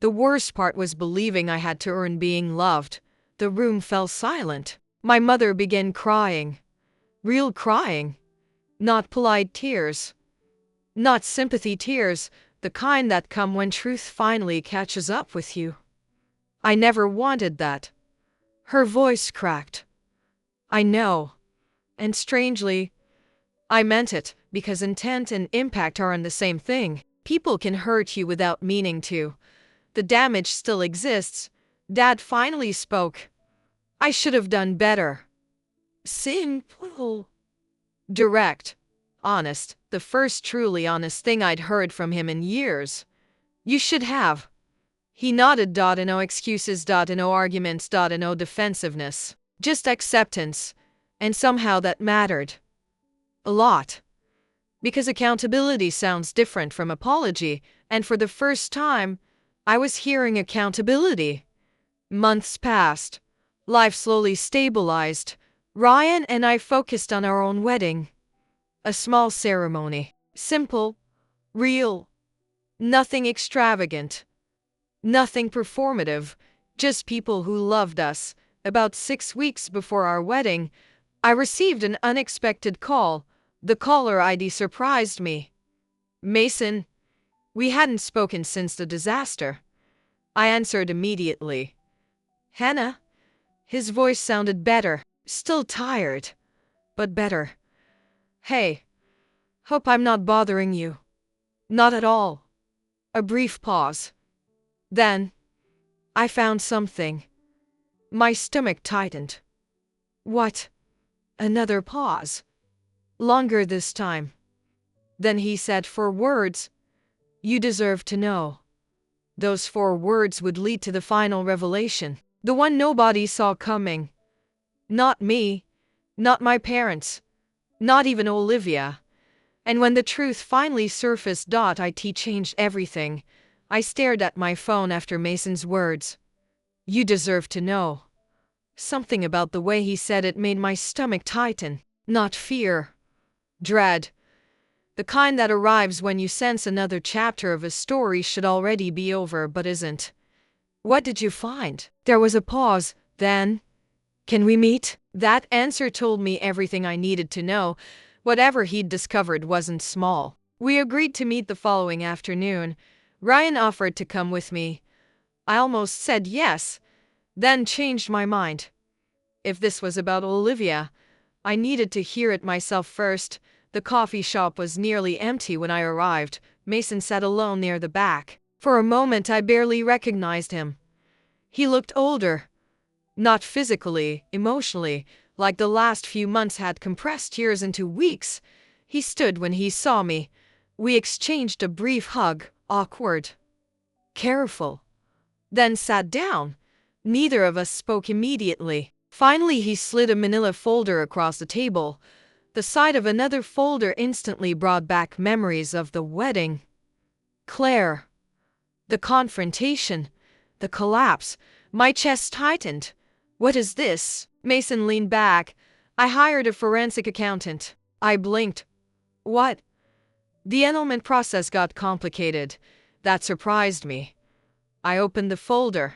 The worst part was believing I had to earn being loved. The room fell silent. My mother began crying. Real crying. Not polite tears. Not sympathy tears, the kind that come when truth finally catches up with you. I never wanted that. Her voice cracked. I know. And strangely, I meant it, because intent and impact aren't the same thing. People can hurt you without meaning to. The damage still exists. Dad finally spoke. I should have done better. Simple. Direct. Honest. The first truly honest thing I'd heard from him in years. You should have. He nodded. No excuses. No arguments. No defensiveness. Just acceptance. And somehow that mattered. A lot. Because accountability sounds different from apology, and for the first time, I was hearing accountability. Months passed. Life slowly stabilized. Ryan and I focused on our own wedding. A small ceremony. Simple. Real. Nothing extravagant. Nothing performative. Just people who loved us. About 6 weeks before our wedding, I received an unexpected call. The caller ID surprised me. Mason. We hadn't spoken since the disaster. I answered immediately. Hannah? His voice sounded better. Still tired. But better. Hey. Hope I'm not bothering you. Not at all. A brief pause. Then, I found something. My stomach tightened. What? Another pause. Longer this time. Then he said 4 words. You deserve to know. Those 4 words would lead to the final revelation. The one nobody saw coming. Not me. Not my parents. Not even Olivia. And when the truth finally surfaced, it changed everything. I stared at my phone after Mason's words. You deserve to know. Something about the way he said it made my stomach tighten. Not fear. Dread. The kind that arrives when you sense another chapter of a story should already be over but isn't. What did you find? There was a pause. Then, can we meet? That answer told me everything I needed to know. Whatever he'd discovered wasn't small. We agreed to meet the following afternoon. Ryan offered to come with me. I almost said yes, then changed my mind. If this was about Olivia, I needed to hear it myself first. The coffee shop was nearly empty when I arrived. Mason sat alone near the back. For a moment I barely recognized him. He looked older. Not physically, emotionally, like the last few months had compressed years into weeks. He stood when he saw me. We exchanged a brief hug, awkward, careful, then sat down. Neither of us spoke immediately. Finally, he slid a manila folder across the table. The sight of another folder instantly brought back memories of the wedding. Claire. The confrontation. The collapse. My chest tightened. What is this? Mason leaned back. I hired a forensic accountant. I blinked. What? The annulment process got complicated. That surprised me. I opened the folder.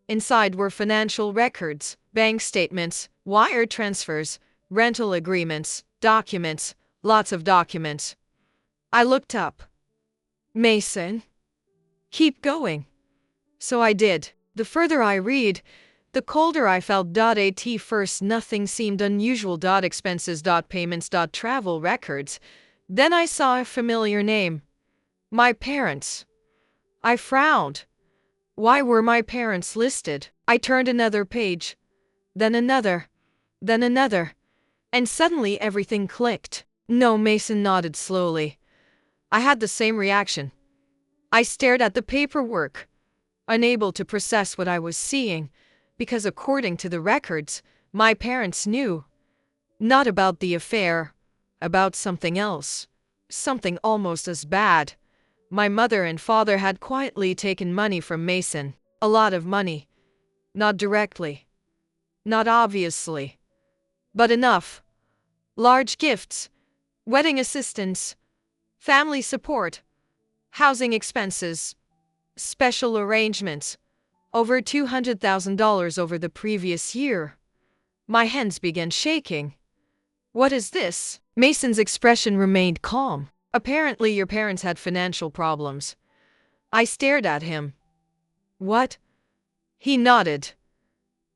Inside were financial records, bank statements, wire transfers, rental agreements, documents, lots of documents. I looked up. Mason? Keep going. So I did. The further I read, the colder I felt. At first nothing seemed unusual. Expenses. Payments. Travel records. Then I saw a familiar name. My parents. I frowned. Why were my parents listed? I turned another page. Then another. Then another. And suddenly everything clicked. No, Mason nodded slowly. I had the same reaction. I stared at the paperwork, unable to process what I was seeing, because according to the records, my parents knew. Not about the affair, about something else. Something almost as bad. My mother and father had quietly taken money from Mason. A lot of money. Not directly. Not obviously. But enough. Large gifts. Wedding assistance. Family support. Housing expenses. Special arrangements. Over $200,000 over the previous year. My hands began shaking. What is this? Mason's expression remained calm. Apparently your parents had financial problems. I stared at him. What? He nodded.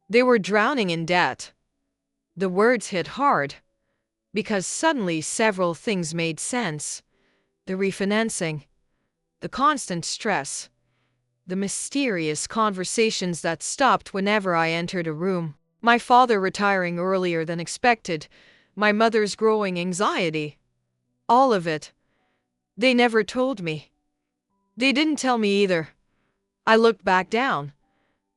They were drowning in debt. The words hit hard, because suddenly several things made sense. The refinancing, the constant stress, the mysterious conversations that stopped whenever I entered a room, my father retiring earlier than expected, my mother's growing anxiety. All of it. They never told me. They didn't tell me either. I looked back down,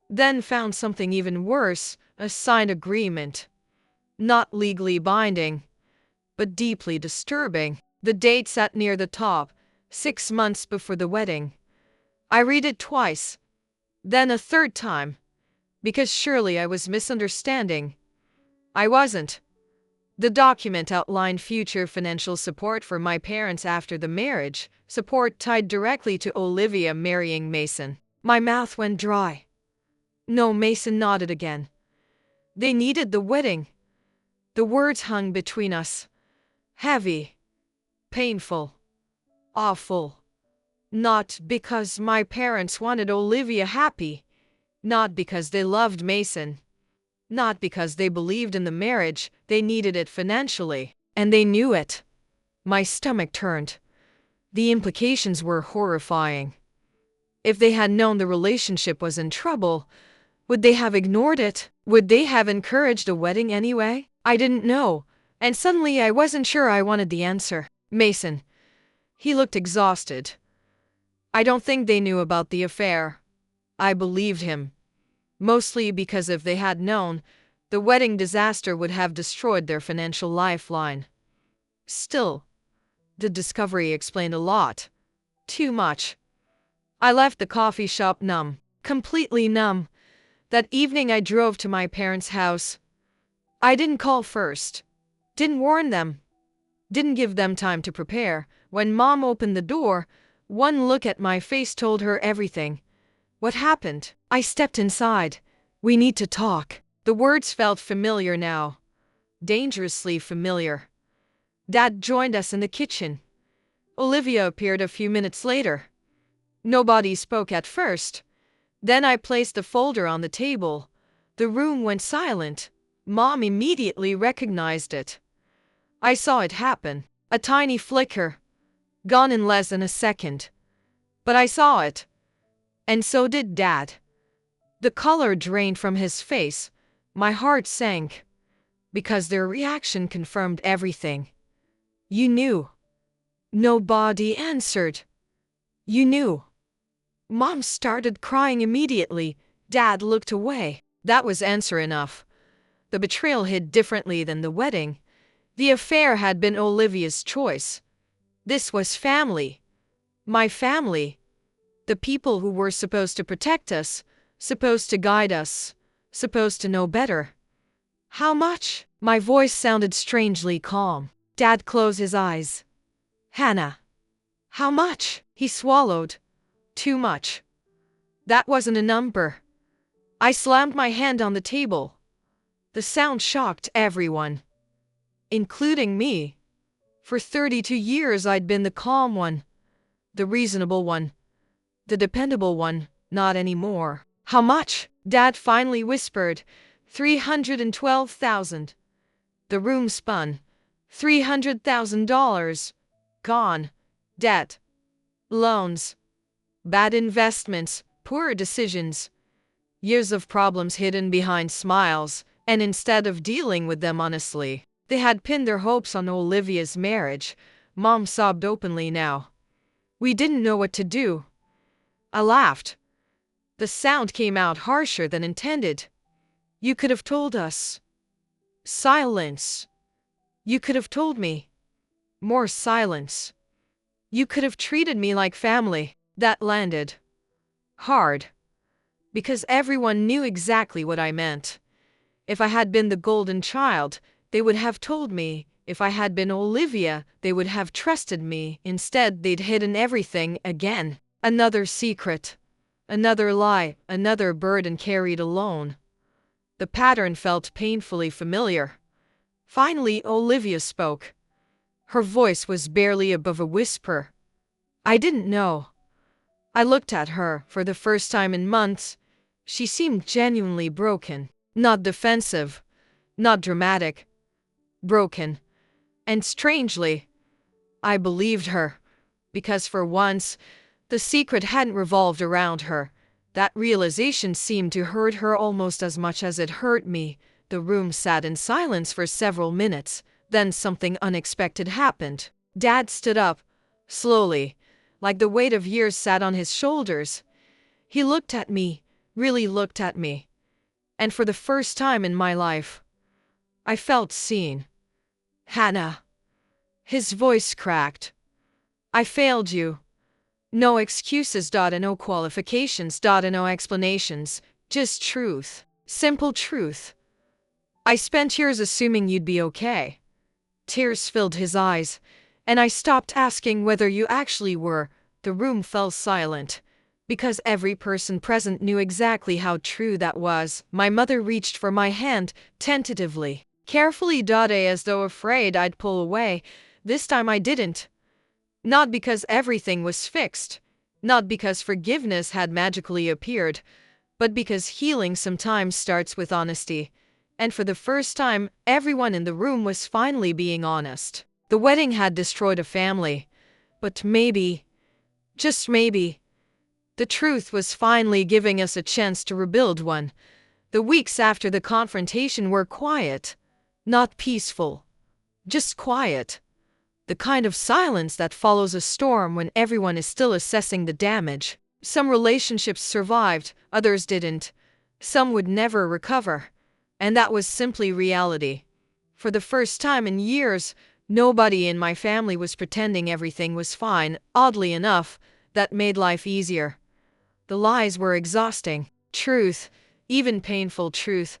then found something even worse, a signed agreement. Not legally binding, but deeply disturbing. The date sat near the top, 6 months before the wedding. I read it twice, then a third time, because surely I was misunderstanding. I wasn't. The document outlined future financial support for my parents after the marriage, support tied directly to Olivia marrying Mason. My mouth went dry. No, Mason nodded again. They needed the wedding. The words hung between us. Heavy. Painful. Awful. Not because my parents wanted Olivia happy. Not because they loved Mason. Not because they believed in the marriage. They needed it financially. And they knew it. My stomach turned. The implications were horrifying. If they had known the relationship was in trouble, would they have ignored it? Would they have encouraged a wedding anyway? I didn't know, and suddenly I wasn't sure I wanted the answer. Mason. He looked exhausted. I don't think they knew about the affair. I believed him. Mostly because if they had known, the wedding disaster would have destroyed their financial lifeline. Still, the discovery explained a lot. Too much. I left the coffee shop numb. Completely numb. That evening I drove to my parents' house. I didn't call first. Didn't warn them. Didn't give them time to prepare. When Mom opened the door, one look at my face told her everything. What happened? I stepped inside. We need to talk. The words felt familiar now. Dangerously familiar. Dad joined us in the kitchen. Olivia appeared a few minutes later. Nobody spoke at first. Then I placed the folder on the table. The room went silent. Mom immediately recognized it. I saw it happen. A tiny flicker. Gone in less than a second. But I saw it. And so did Dad. The color drained from his face. My heart sank. Because their reaction confirmed everything. You knew. Nobody answered. You knew. Mom started crying immediately. Dad looked away. That was answer enough. The betrayal hit differently than the wedding. The affair had been Olivia's choice. This was family. My family. The people who were supposed to protect us, supposed to guide us, supposed to know better. How much? My voice sounded strangely calm. Dad closed his eyes. Hannah. How much? He swallowed. Too much. That wasn't a number. I slammed my hand on the table. The sound shocked everyone. Including me. For 32 years I'd been the calm one. The reasonable one. The dependable one. Not anymore. How much? Dad finally whispered. $312,000. The room spun. $300,000. Gone. Debt. Loans. Bad investments. Poor decisions. Years of problems hidden behind smiles, and instead of dealing with them honestly, they had pinned their hopes on Olivia's marriage. Mom sobbed openly now. We didn't know what to do. I laughed. The sound came out harsher than intended. You could have told us. Silence. You could have told me. More silence. You could have treated me like family. That landed hard. Because everyone knew exactly what I meant. If I had been the golden child, they would have told me. If I had been Olivia, they would have trusted me. Instead, they'd hidden everything again. Another secret. Another lie. Another burden carried alone. The pattern felt painfully familiar. Finally, Olivia spoke. Her voice was barely above a whisper. I didn't know. I looked at her for the first time in months. She seemed genuinely broken. Not defensive. Not dramatic. Broken. And strangely, I believed her. Because for once, the secret hadn't revolved around her. That realization seemed to hurt her almost as much as it hurt me. The room sat in silence for several minutes. Then something unexpected happened. Dad stood up, slowly, like the weight of years sat on his shoulders. He looked at me, really looked at me. And for the first time in my life, I felt seen. Hannah. His voice cracked. I failed you. No excuses, and no qualifications, and no explanations. Just truth. Simple truth. I spent years assuming you'd be okay. Tears filled his eyes, and I stopped asking whether you actually were. The room fell silent, because every person present knew exactly how true that was. My mother reached for my hand, tentatively, carefully, as though afraid I'd pull away. This time I didn't. Not because everything was fixed, not because forgiveness had magically appeared, but because healing sometimes starts with honesty. And for the first time, everyone in the room was finally being honest. The wedding had destroyed a family, but maybe, just maybe, the truth was finally giving us a chance to rebuild one. The weeks after the confrontation were quiet, not peaceful, just quiet. The kind of silence that follows a storm when everyone is still assessing the damage. Some relationships survived, others didn't. Some would never recover. And that was simply reality. For the first time in years, nobody in my family was pretending everything was fine. Oddly enough, that made life easier. The lies were exhausting. Truth, even painful truth,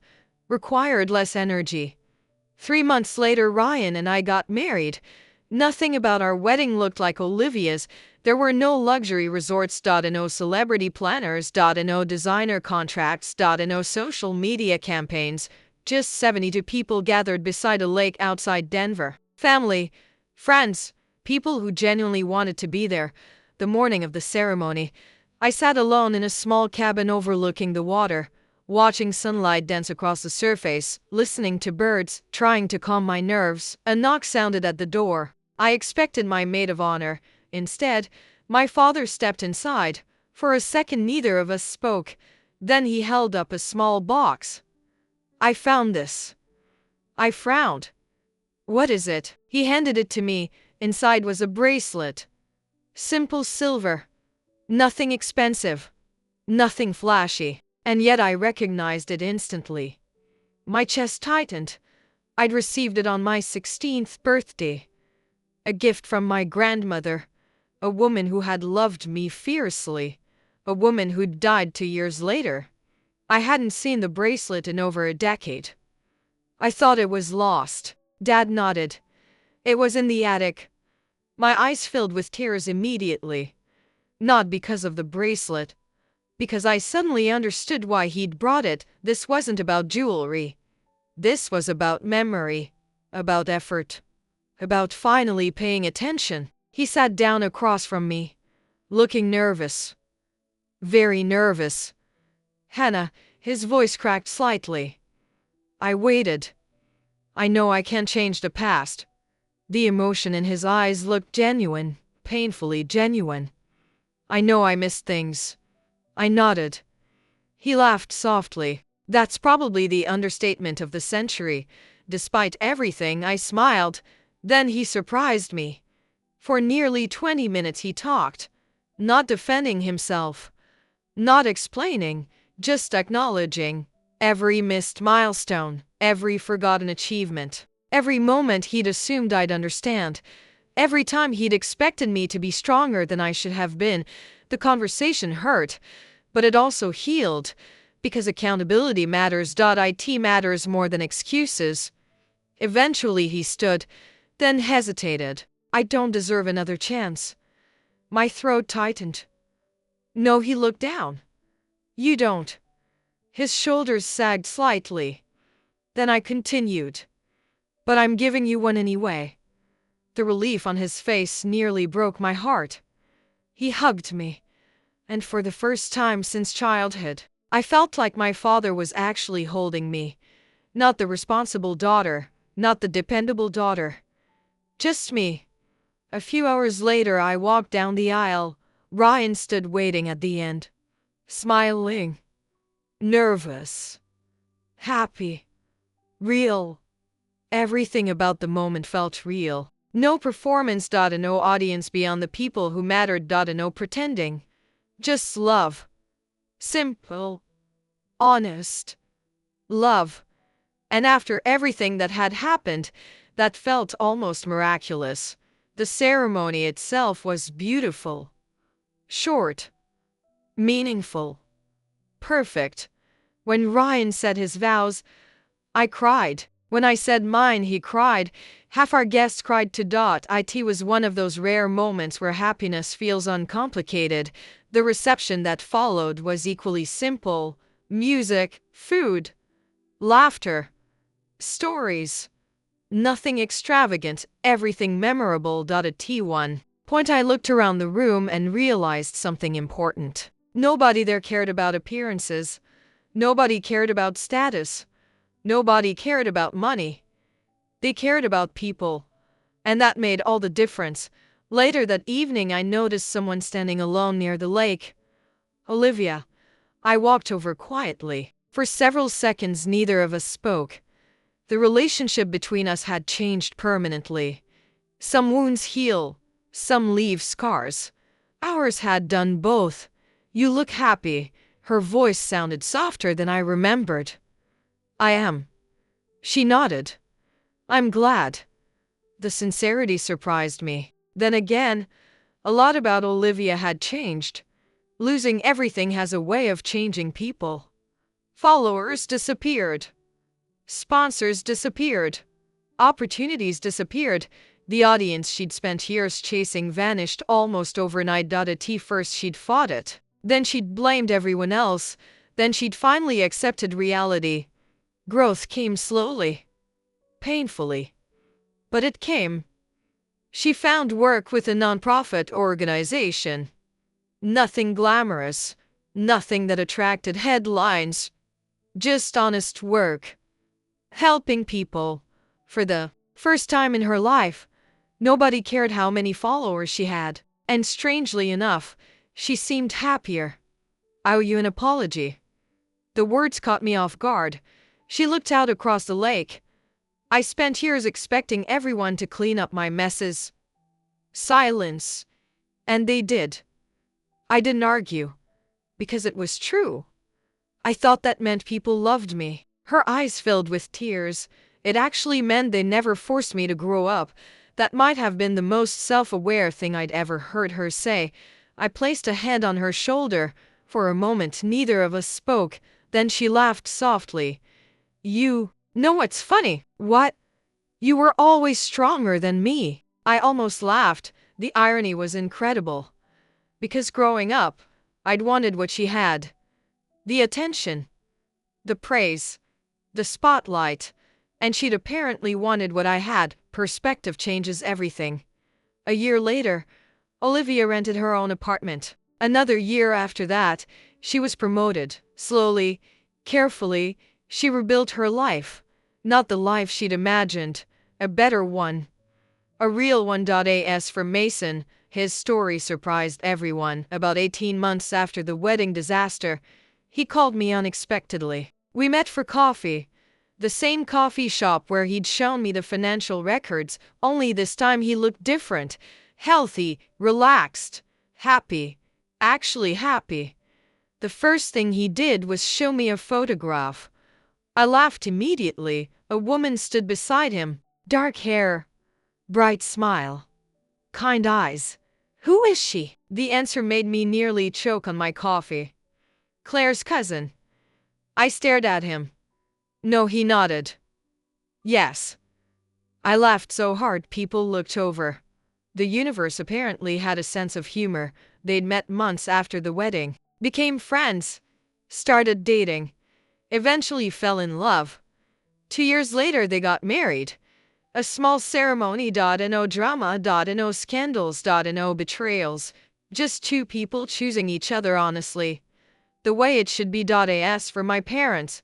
required less energy. 3 months later, Ryan and I got married. Nothing about our wedding looked like Olivia's. There were no luxury resorts, no celebrity planners, no designer contracts, no social media campaigns. Just 72 people gathered beside a lake outside Denver. Family, Friends, people who genuinely wanted to be there. The morning of the ceremony, I sat alone in a small cabin overlooking the water, watching sunlight dance across the surface, listening to birds, trying to calm my nerves. A knock sounded at the door. I expected my maid of honor. Instead, my father stepped inside. For a second, neither of us spoke. Then he held up a small box. I found this. I frowned. What is it? He handed it to me. Inside was a bracelet. Simple silver. Nothing expensive. Nothing flashy. And yet I recognized it instantly. My chest tightened. I'd received it on my 16th birthday. A gift from my grandmother. A woman who had loved me fiercely. A woman who'd died 2 years later. I hadn't seen the bracelet in over a decade. I thought it was lost. Dad nodded. It was in the attic. My eyes filled with tears immediately. Not because of the bracelet. Because I suddenly understood why he'd brought it. This wasn't about jewelry. This was about memory. About effort. About finally paying attention. He sat down across from me, looking nervous. Very nervous. Hannah, his voice cracked slightly. I waited. I know I can't change the past. The emotion in his eyes looked genuine, painfully genuine. I know I missed things. I nodded. He laughed softly. That's probably the understatement of the century. Despite everything, I smiled. Then he surprised me. For nearly 20 minutes he talked, not defending himself, not explaining, just acknowledging every missed milestone, every forgotten achievement, every moment he'd assumed I'd understand, every time he'd expected me to be stronger than I should have been. The conversation hurt, but it also healed, because accountability matters. It matters more than excuses. Eventually he stood, then hesitated. I don't deserve another chance. My throat tightened. No, he looked down. You don't. His shoulders sagged slightly. Then I continued. But I'm giving you one anyway. The relief on his face nearly broke my heart. He hugged me. And for the first time since childhood, I felt like my father was actually holding me. Not the responsible daughter, not the dependable daughter. Just me. A few hours later I walked down the aisle. Ryan stood waiting at the end. Smiling. Nervous. Happy. Real. Everything about the moment felt real. No performance. No audience beyond the people who mattered. No pretending. Just love. Simple. Honest. Love. And after everything that had happened, that felt almost miraculous. The ceremony itself was beautiful. Short. Meaningful. Perfect. When Ryan said his vows, I cried. When I said mine, he cried. Half our guests cried too. It was one of those rare moments where happiness feels uncomplicated. The reception that followed was equally simple. Music, food, laughter, stories. Nothing extravagant, everything memorable. At one point I looked around the room and realized something important. Nobody there cared about appearances. Nobody cared about status. Nobody cared about money. They cared about people. And that made all the difference. Later that evening I noticed someone standing alone near the lake. Olivia. I walked over quietly. For several seconds neither of us spoke. The relationship between us had changed permanently. Some wounds heal, some leave scars. Ours had done both. You look happy. Her voice sounded softer than I remembered. I am. She nodded. I'm glad. The sincerity surprised me. Then again, a lot about Olivia had changed. Losing everything has a way of changing people. Followers disappeared. Sponsors disappeared. Opportunities disappeared. The audience she'd spent years chasing vanished almost overnight. At first she'd fought it. Then she'd blamed everyone else. Then she'd finally accepted reality. Growth came slowly. Painfully. But it came. She found work with a nonprofit organization. Nothing glamorous, nothing that attracted headlines, just honest work, helping people. For the first time in her life, nobody cared how many followers she had, and strangely enough, she seemed happier. "I owe you an apology." The words caught me off guard. She looked out across the lake. "I spent years expecting everyone to clean up my messes." Silence. And they did. I didn't argue, because it was true. I thought that meant people loved me. Her eyes filled with tears. It actually meant they never forced me to grow up. That might have been the most self-aware thing I'd ever heard her say. I placed a hand on her shoulder. For a moment, neither of us spoke. Then she laughed softly. "You know what's funny?" "What?" "You were always stronger than me." I almost laughed. The irony was incredible. Because growing up, I'd wanted what she had. The attention, the praise, the spotlight, and she'd apparently wanted what I had. Perspective changes everything. A year later, Olivia rented her own apartment. Another year after that, she was promoted. Slowly, carefully, she rebuilt her life. Not the life she'd imagined, a better one. A real one. As for Mason, his story surprised everyone. About 18 months after the wedding disaster, he called me unexpectedly. We met for coffee. The same coffee shop where he'd shown me the financial records, only this time he looked different. Healthy, relaxed, happy. Actually happy. The first thing he did was show me a photograph. I laughed immediately. A woman stood beside him. Dark hair, bright smile, kind eyes. "Who is she?" The answer made me nearly choke on my coffee. "Claire's cousin." I stared at him. "No," he nodded. "Yes." I laughed so hard people looked over. The universe apparently had a sense of humor. They'd met months after the wedding, became friends, started dating, eventually fell in love. 2 years later they got married. A small ceremony. No drama. No scandals. No betrayals. Just two people choosing each other honestly. The way it should be. As for my parents,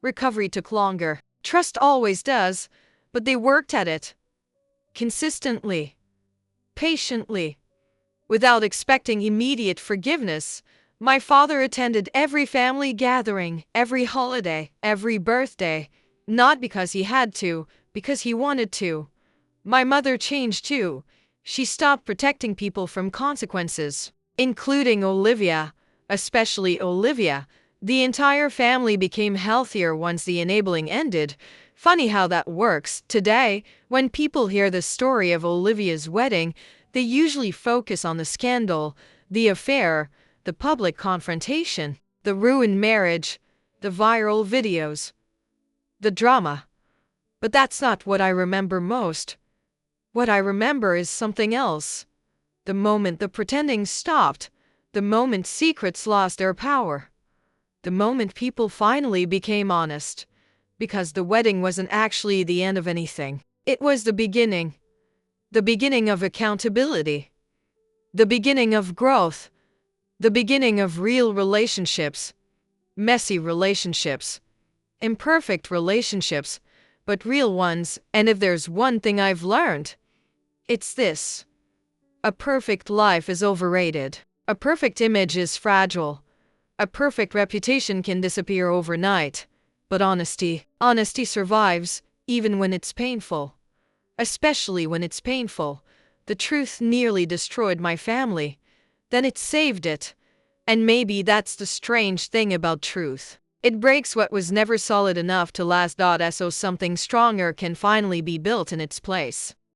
recovery took longer. Trust always does, but they worked at it. Consistently. Patiently. Without expecting immediate forgiveness. My father attended every family gathering, every holiday, every birthday. Not because he had to, because he wanted to. My mother changed too. She stopped protecting people from consequences, including Olivia, especially Olivia. The entire family became healthier once the enabling ended. Funny how that works. Today, when people hear the story of Olivia's wedding, they usually focus on the scandal, the affair, the public confrontation, the ruined marriage, the viral videos, the drama. But that's not what I remember most. What I remember is something else. The moment the pretending stopped. The moment secrets lost their power. The moment people finally became honest. Because the wedding wasn't actually the end of anything. It was the beginning. The beginning of accountability. The beginning of growth. The beginning of real relationships. Messy relationships. Imperfect relationships. But real ones. And if there's one thing I've learned, it's this. A perfect life is overrated. A perfect image is fragile. A perfect reputation can disappear overnight. But honesty survives, even when it's painful. Especially when it's painful. The truth nearly destroyed my family. Then it saved it. And maybe that's the strange thing about truth. It breaks what was never solid enough to last. So something stronger can finally be built in its place.